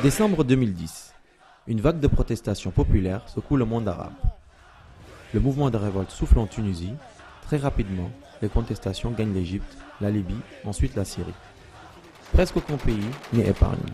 Décembre 2010. Une vague de protestations populaires secoue le monde arabe. Le mouvement de révolte souffle en Tunisie. Très rapidement, les contestations gagnent l'Égypte, la Libye, ensuite la Syrie. Presque aucun pays n'est épargné.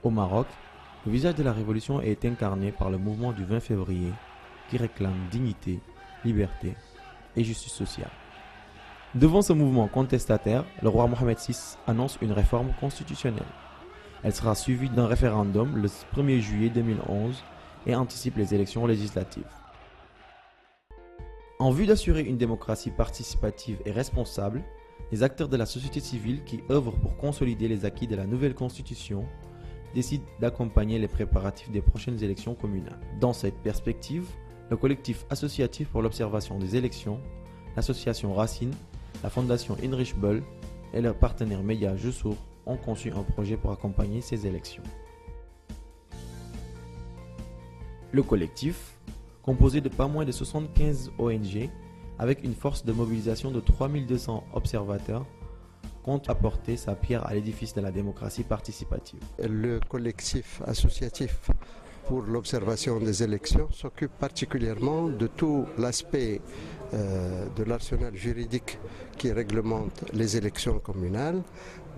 Au Maroc, le visage de la révolution est incarné par le mouvement du 20 février qui réclame dignité, liberté et justice sociale. Devant ce mouvement contestataire, le roi Mohamed VI annonce une réforme constitutionnelle. Elle sera suivie d'un référendum le 1er juillet 2011 et anticipe les élections législatives. En vue d'assurer une démocratie participative et responsable, les acteurs de la société civile qui œuvrent pour consolider les acquis de la nouvelle constitution décident d'accompagner les préparatifs des prochaines élections communales. Dans cette perspective, le collectif associatif pour l'observation des élections, l'association Racine, la fondation Heinrich Böll et leur partenaire média Jussour ont conçu un projet pour accompagner ces élections. Le collectif, composé de pas moins de 75 ONG, avec une force de mobilisation de 3200 observateurs, compte apporter sa pierre à l'édifice de la démocratie participative. Le collectif associatif pour l'observation des élections s'occupe particulièrement de tout l'aspect de l'arsenal juridique qui réglemente les élections communales.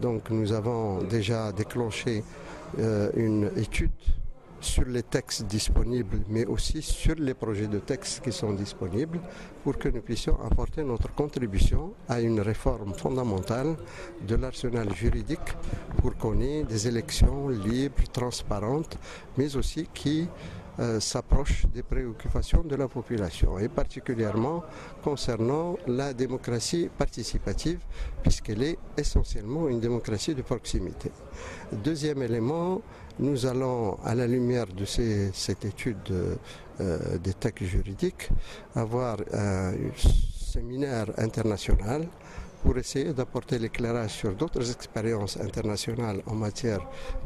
Donc nous avons déjà déclenché une étude sur les textes disponibles, mais aussi sur les projets de textes qui sont disponibles pour que nous puissions apporter notre contribution à une réforme fondamentale de l'arsenal juridique pour qu'on ait des élections libres, transparentes, mais aussi qui s'approchent des préoccupations de la population et particulièrement concernant la démocratie participative puisqu'elle est essentiellement une démocratie de proximité. Deuxième élément, nous allons, à la lumière de cette étude des textes juridiques, avoir un séminaire international pour essayer d'apporter l'éclairage sur d'autres expériences internationales en matière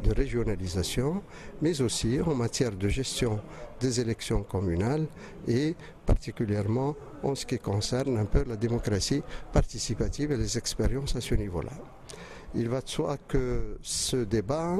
de régionalisation, mais aussi en matière de gestion des élections communales et particulièrement en ce qui concerne un peu la démocratie participative et les expériences à ce niveau-là. Il va de soi que ce débat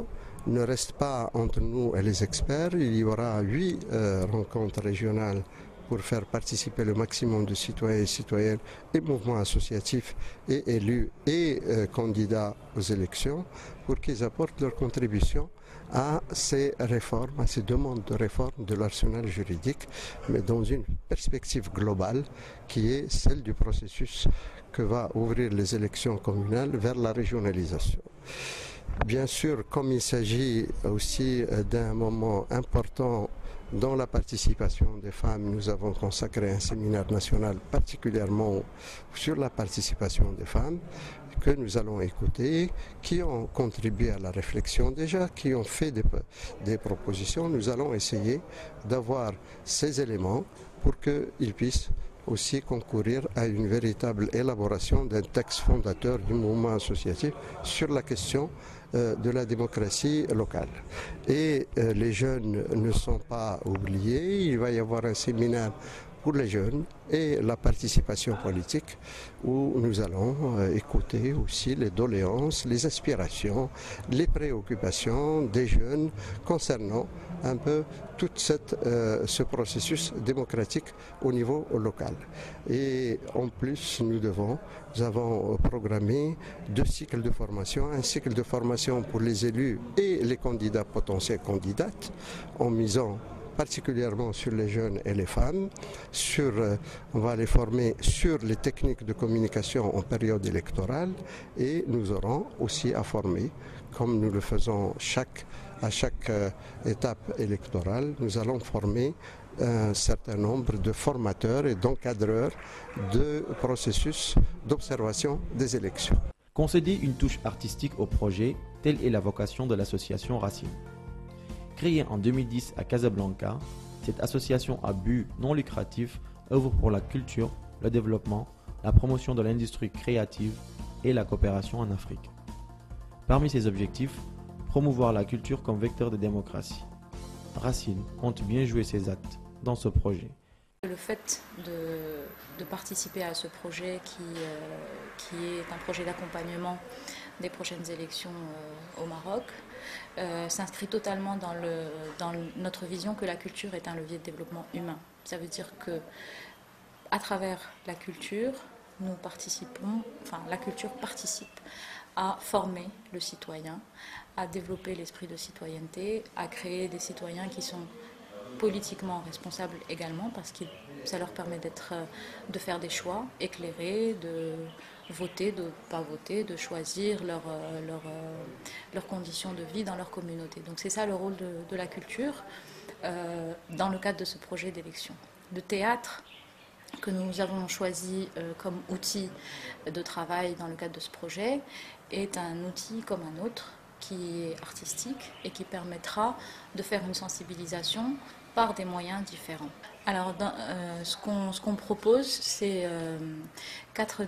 ne reste pas entre nous et les experts. Il y aura 8 rencontres régionales pour faire participer le maximum de citoyens et citoyennes et mouvements associatifs et élus et candidats aux élections pour qu'ils apportent leur contribution à ces réformes, à ces demandes de réforme de l'arsenal juridique, mais dans une perspective globale qui est celle du processus que va ouvrir les élections communales vers la régionalisation. Bien sûr, comme il s'agit aussi d'un moment important dans la participation des femmes, nous avons consacré un séminaire national particulièrement sur la participation des femmes que nous allons écouter, qui ont contribué à la réflexion déjà, qui ont fait des propositions. Nous allons essayer d'avoir ces éléments pour qu'ils puissent aussi concourir à une véritable élaboration d'un texte fondateur du mouvement associatif sur la question de la démocratie locale. Et les jeunes ne sont pas oubliés, il va y avoir un séminaire pour les jeunes et la participation politique où nous allons écouter aussi les doléances, les aspirations, les préoccupations des jeunes concernant un peu tout ce processus démocratique au niveau local. Et en plus, nous avons programmé 2 cycles de formation, un cycle de formation pour les élus et les candidats potentiels candidates en misant particulièrement sur les jeunes et les femmes. On va les former sur les techniques de communication en période électorale et nous aurons aussi à former, comme nous le faisons à chaque étape électorale, nous allons former un certain nombre de formateurs et d'encadreurs de processus d'observation des élections. Concéder une touche artistique au projet, telle est la vocation de l'association Racine. Créée en 2010 à Casablanca, cette association à but non lucratif œuvre pour la culture, le développement, la promotion de l'industrie créative et la coopération en Afrique. Parmi ses objectifs, promouvoir la culture comme vecteur de démocratie. Racine compte bien jouer ses actes dans ce projet. Le fait de participer à ce projet qui est un projet d'accompagnement des prochaines élections au Maroc s'inscrit totalement dans notre vision que la culture est un levier de développement humain. Ça veut dire que à travers la culture, la culture participe à former le citoyen, à développer l'esprit de citoyenneté, à créer des citoyens qui sont politiquement responsables également, parce que ça leur permet de faire des choix éclairés, de voter, de ne pas voter, de choisir leurs conditions de vie dans leur communauté. Donc c'est ça le rôle de la culture dans le cadre de ce projet d'élection. Le théâtre que nous avons choisi comme outil de travail dans le cadre de ce projet est un outil comme un autre qui est artistique et qui permettra de faire une sensibilisation par des moyens différents. Alors, ce qu'on propose, c'est quatre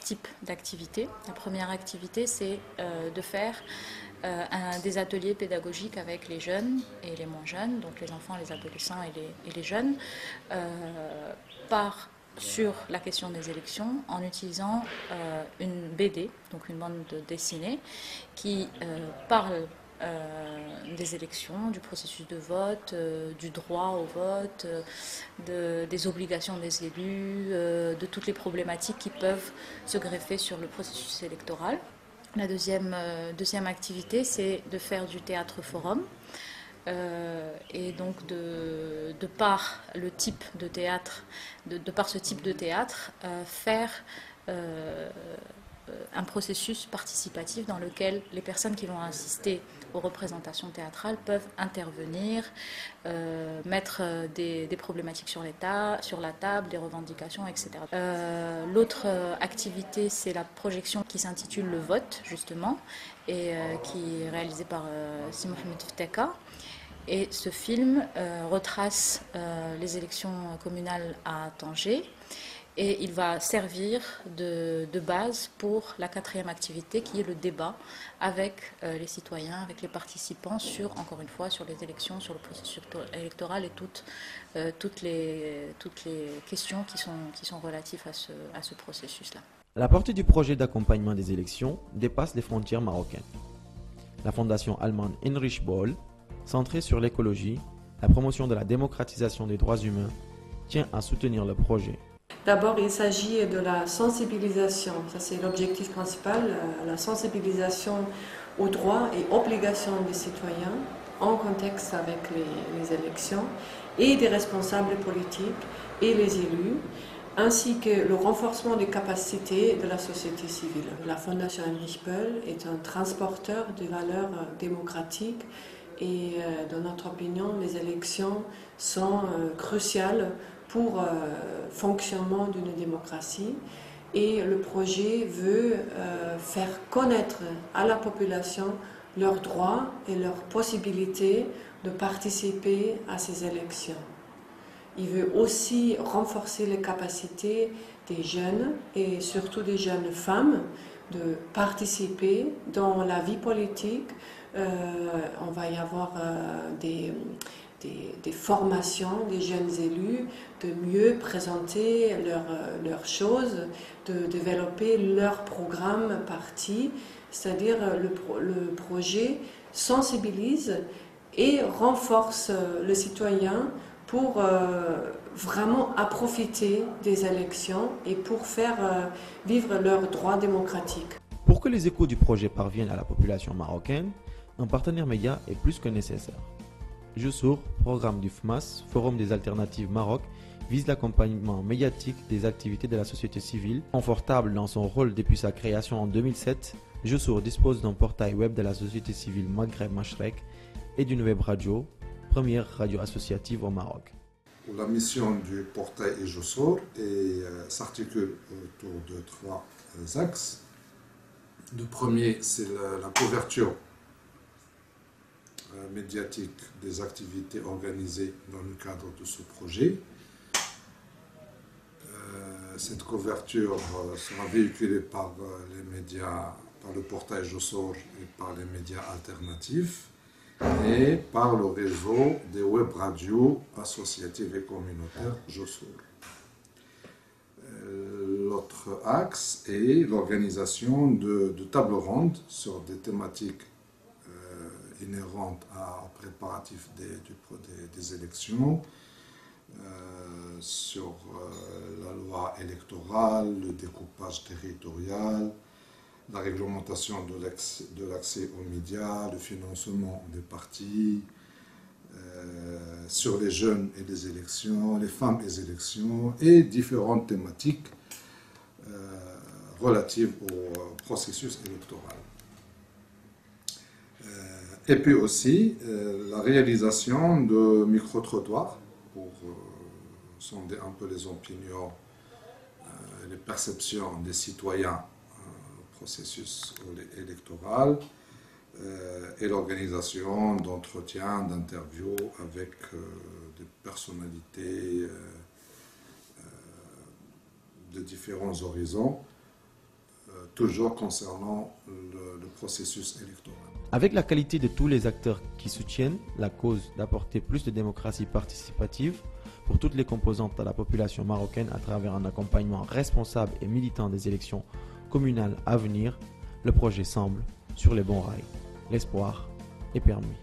types d'activités. La première activité, c'est de faire des ateliers pédagogiques avec les jeunes et les moins jeunes, donc les enfants, les adolescents et les jeunes, sur la question des élections en utilisant une BD, donc une bande dessinée, qui parle des élections, du processus de vote, du droit au vote, des obligations des élus, de toutes les problématiques qui peuvent se greffer sur le processus électoral. La deuxième activité, c'est de faire du théâtre forum. Et donc de par le type de théâtre, de par ce type de théâtre, faire un processus participatif dans lequel les personnes qui vont assister aux représentations théâtrales peuvent intervenir, mettre des problématiques sur la table, des revendications, etc. L'autre activité, c'est la projection qui s'intitule Le Vote, justement, et qui est réalisée par Si Mohamed Fteka. Et ce film retrace les élections communales à Tanger. Et il va servir de base pour la quatrième activité qui est le débat avec les citoyens, avec les participants encore une fois, sur les élections, sur le processus électoral et toutes les questions qui sont relatives à ce processus-là. La portée du projet d'accompagnement des élections dépasse les frontières marocaines. La fondation allemande Heinrich Böll, centrée sur l'écologie, la promotion de la démocratisation des droits humains, tient à soutenir le projet. D'abord, il s'agit de la sensibilisation, ça c'est l'objectif principal, la sensibilisation aux droits et obligations des citoyens en contexte avec les élections et des responsables politiques et les élus, ainsi que le renforcement des capacités de la société civile. La Fondation Heinrich Böll est un transporteur des valeurs démocratiques et dans notre opinion, les élections sont cruciales pour le fonctionnement d'une démocratie et le projet veut faire connaître à la population leurs droits et leurs possibilités de participer à ces élections. Il veut aussi renforcer les capacités des jeunes et surtout des jeunes femmes de participer dans la vie politique. On va y avoir des formations des jeunes élus, de mieux présenter leurs choses, de développer leur programme parti, c'est-à-dire le projet sensibilise et renforce le citoyen pour vraiment à profiter des élections et pour faire vivre leurs droits démocratiques. Pour que les échos du projet parviennent à la population marocaine, un partenaire média est plus que nécessaire. Joussour, programme du FMAS, Forum des alternatives Maroc, vise l'accompagnement médiatique des activités de la société civile. Confortable dans son rôle depuis sa création en 2007, Joussour dispose d'un portail web de la société civile Maghreb Mashrek et d'une web radio, première radio associative au Maroc. La mission du portail Joussour s'articule autour de trois axes. Le premier, c'est la couverture médiatique des activités organisées dans le cadre de ce projet. Cette couverture sera véhiculée par les médias par le portail Jossor et par les médias alternatifs et par le réseau des web radios associatives et communautaires Jossor. L'autre axe est l'organisation de tables rondes sur des thématiques inhérentes aux préparatifs des élections, sur la loi électorale, le découpage territorial, la réglementation de l'accès aux médias, le financement des partis, sur les jeunes et les élections, les femmes et les élections, et différentes thématiques relatives au processus électoral. Et puis aussi la réalisation de micro-trottoirs pour sonder un peu les opinions et les perceptions des citoyens au processus électoral, et l'organisation d'entretiens, d'interviews avec des personnalités de différents horizons, toujours concernant le processus électoral. Avec la qualité de tous les acteurs qui soutiennent la cause d'apporter plus de démocratie participative pour toutes les composantes de la population marocaine à travers un accompagnement responsable et militant des élections communales à venir, le projet semble sur les bons rails. L'espoir est permis.